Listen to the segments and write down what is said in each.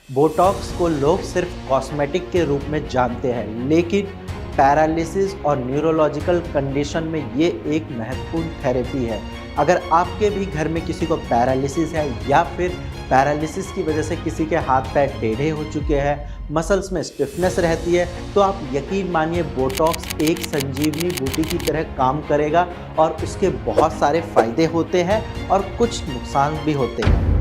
Botox को लोग सिर्फ कॉस्मेटिक के रूप में जानते हैं, लेकिन पैरालिसिस और न्यूरोलॉजिकल कंडीशन में ये एक महत्वपूर्ण थेरेपी है। अगर आपके भी घर में किसी को पैरालिसिस है या फिर पैरालिसिस की वजह से किसी के हाथ पैर टेढ़े हो चुके हैं, मसल्स में स्टिफनेस रहती है, तो आप यकीन मानिए बोटॉक्स एक संजीवनी बूटी की तरह काम करेगा और उसके बहुत सारे फायदे होते हैं और कुछ नुकसान भी होते हैं।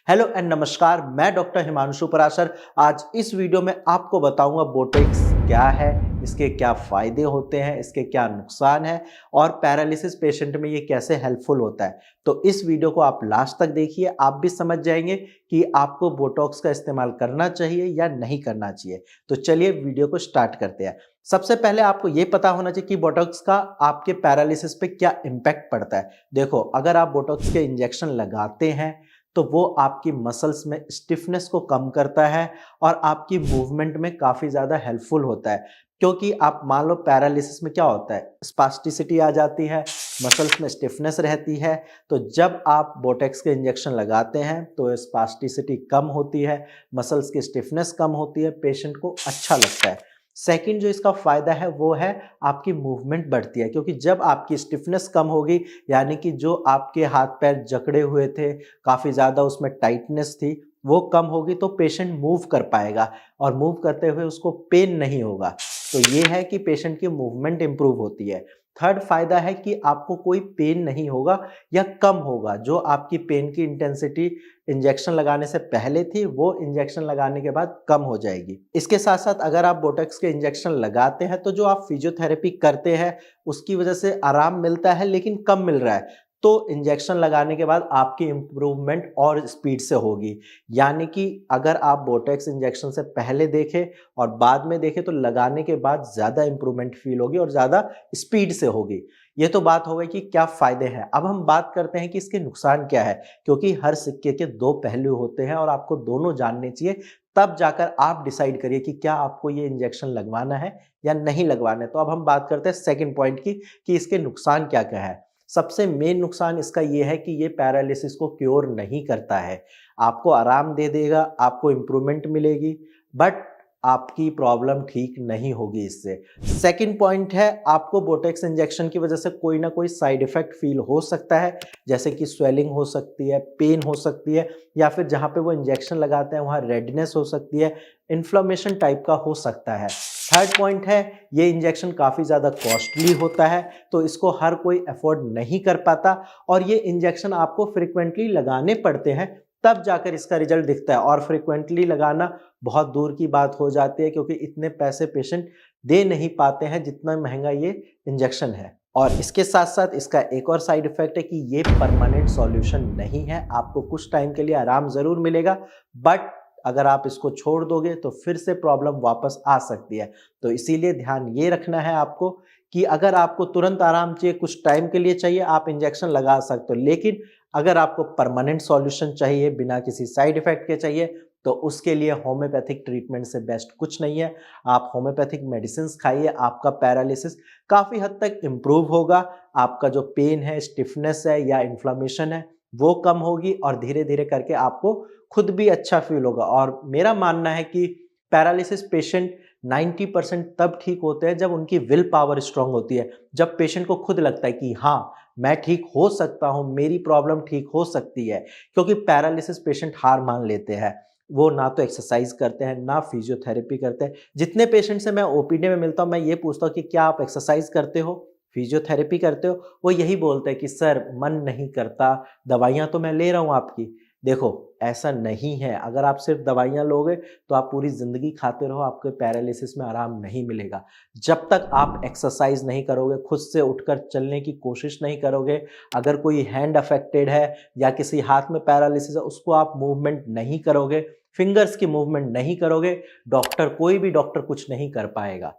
हेलो एंड नमस्कार, मैं डॉक्टर हिमांशु पराशर। आज इस वीडियो में आपको बताऊंगा बोटॉक्स क्या है, इसके क्या फ़ायदे होते हैं, इसके क्या नुकसान हैं और पैरालिसिस पेशेंट में ये कैसे हेल्पफुल होता है। तो इस वीडियो को आप लास्ट तक देखिए, आप भी समझ जाएंगे कि आपको बोटॉक्स का इस्तेमाल करना चाहिए या नहीं करना चाहिए। तो चलिए वीडियो को स्टार्ट करते हैं। सबसे पहले आपको ये पता होना चाहिए कि बोटॉक्स का आपके पैरालिसिस पे क्या इम्पैक्ट पड़ता है। देखो, अगर आप बोटॉक्स के इंजेक्शन लगाते हैं तो वो आपकी मसल्स में स्टिफनेस को कम करता है और आपकी मूवमेंट में काफ़ी ज़्यादा हेल्पफुल होता है। क्योंकि आप मान लो पैरालिसिस में क्या होता है, स्पास्टिसिटी आ जाती है, मसल्स में स्टिफनेस रहती है। तो जब आप बोटॉक्स के इंजेक्शन लगाते हैं तो स्पास्टिसिटी कम होती है, मसल्स की स्टिफनेस कम होती है, पेशेंट को अच्छा लगता है। सेकंड जो इसका फ़ायदा है वो है आपकी मूवमेंट बढ़ती है, क्योंकि जब आपकी स्टिफनेस कम होगी, यानी कि जो आपके हाथ पैर जकड़े हुए थे, काफ़ी ज़्यादा उसमें टाइटनेस थी, वो कम होगी तो पेशेंट मूव कर पाएगा और मूव करते हुए उसको पेन नहीं होगा। तो ये है कि पेशेंट की मूवमेंट इम्प्रूव होती है। थर्ड फ़ायदा है कि आपको कोई पेन नहीं होगा या कम होगा। जो आपकी पेन की इंटेंसिटी इंजेक्शन लगाने से पहले थी, वो इंजेक्शन लगाने के बाद कम हो जाएगी। इसके साथ साथ अगर आप बोटॉक्स के इंजेक्शन लगाते हैं तो जो आप फिजियोथेरेपी करते हैं उसकी वजह से आराम मिलता है, लेकिन कम मिल रहा है। तो इंजेक्शन लगाने के बाद आपकी इम्प्रूवमेंट और स्पीड से होगी। यानी कि अगर आप बोटॉक्स इंजेक्शन से पहले देखें और बाद में देखें तो लगाने के बाद ज़्यादा इम्प्रूवमेंट फील होगी और ज़्यादा स्पीड से होगी। ये तो बात हो गई कि क्या फ़ायदे हैं। अब हम बात करते हैं कि इसके नुकसान क्या है, क्योंकि हर सिक्के के दो पहलू होते हैं और आपको दोनों जानने चाहिए। तब जाकर आप डिसाइड करिए कि क्या आपको ये इंजेक्शन लगवाना है या नहीं लगवाना है। तो अब हम बात करते हैं सेकंड पॉइंट की कि इसके नुकसान क्या-क्या है। सबसे मेन नुकसान इसका ये है कि ये पैरालिसिस को क्योर नहीं करता है। आपको आराम दे देगा, आपको इम्प्रूवमेंट मिलेगी, बट आपकी प्रॉब्लम ठीक नहीं होगी इससे। सेकंड पॉइंट है, आपको बोटॉक्स इंजेक्शन की वजह से कोई ना कोई साइड इफेक्ट फील हो सकता है, जैसे कि स्वेलिंग हो सकती है, पेन हो सकती है, या फिर जहाँ पे वो इंजेक्शन लगाते हैं वहाँ रेडनेस हो सकती है, इन्फ्लेमेशन टाइप का हो सकता है। थर्ड पॉइंट है, ये इंजेक्शन काफ़ी ज़्यादा कॉस्टली होता है, तो इसको हर कोई अफोर्ड नहीं कर पाता और ये इंजेक्शन आपको फ्रिक्वेंटली लगाने पड़ते हैं, तब जाकर इसका रिजल्ट दिखता है। और फ्रिक्वेंटली लगाना बहुत दूर की बात हो जाती है, क्योंकि इतने पैसे पेशेंट दे नहीं पाते हैं जितना महंगा ये इंजेक्शन है। और इसके साथ साथ इसका एक और साइड इफेक्ट है कि ये परमानेंट सॉल्यूशन नहीं है। आपको कुछ टाइम के लिए आराम ज़रूर मिलेगा, बट अगर आप इसको छोड़ दोगे तो फिर से प्रॉब्लम वापस आ सकती है। तो इसीलिए ध्यान ये रखना है आपको कि अगर आपको तुरंत आराम चाहिए, कुछ टाइम के लिए चाहिए, आप इंजेक्शन लगा सकते हो। लेकिन अगर आपको परमानेंट सॉल्यूशन चाहिए, बिना किसी साइड इफेक्ट के चाहिए, तो उसके लिए होम्योपैथिक ट्रीटमेंट से बेस्ट कुछ नहीं है। आप होम्योपैथिक मेडिसिन्स खाइए, आपका पैरालिसिस काफ़ी हद तक इम्प्रूव होगा। आपका जो पेन है, स्टिफनेस है या इन्फ्लेमेशन है, वो कम होगी और धीरे-धीरे करके आपको खुद भी अच्छा फ़ील होगा। और मेरा मानना है कि पैरालिसिस पेशेंट 90% तब ठीक होते हैं जब उनकी विल पावर स्ट्रांग होती है। जब पेशेंट को खुद लगता है कि हाँ, मैं ठीक हो सकता हूँ, मेरी प्रॉब्लम ठीक हो सकती है। क्योंकि पैरालिसिस पेशेंट हार मान लेते हैं। वो ना तो एक्सरसाइज करते हैं, ना फिजियोथेरेपी करते हैं। जितने पेशेंट से मैं ओपीडी में मिलता हूँ, मैं ये पूछता हूँ कि क्या आप एक्सरसाइज करते हो, फिजियोथेरेपी करते हो? वो यही बोलते हैं कि सर मन नहीं करता, दवाइयाँ तो मैं ले रहा हूँ आपकी। देखो, ऐसा नहीं है। अगर आप सिर्फ दवाइयाँ लोगे तो आप पूरी ज़िंदगी खाते रहो, आपके पैरालिसिस में आराम नहीं मिलेगा। जब तक आप एक्सरसाइज नहीं करोगे, खुद से उठकर चलने की कोशिश नहीं करोगे, अगर कोई हैंड अफेक्टेड है या किसी हाथ में पैरालिसिस है, उसको आप मूवमेंट नहीं करोगे, फिंगर्स की मूवमेंट नहीं करोगे, कोई भी डॉक्टर कुछ नहीं कर पाएगा।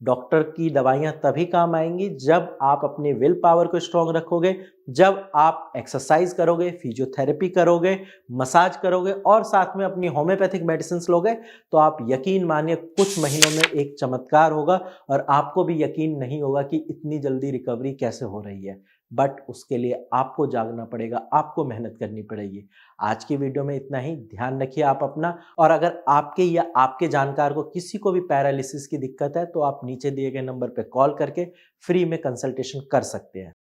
डॉक्टर की दवाइयाँ तभी काम आएँगी जब आप अपनी विल पावर को स्ट्रॉन्ग रखोगे, जब आप एक्सरसाइज करोगे, फिजियोथेरेपी करोगे, मसाज करोगे और साथ में अपनी होम्योपैथिक मेडिसिन्स लोगे, तो आप यकीन मानिए कुछ महीनों में एक चमत्कार होगा और आपको भी यकीन नहीं होगा कि इतनी जल्दी रिकवरी कैसे हो रही है। बट उसके लिए आपको जागना पड़ेगा, आपको मेहनत करनी पड़ेगी। आज की वीडियो में इतना ही। ध्यान रखिए आप अपना, और अगर आपके या आपके जानकार को किसी को भी पैरालिसिस की दिक्कत है तो आप नीचे दिए गए नंबर पे कॉल करके फ्री में कंसल्टेशन कर सकते हैं।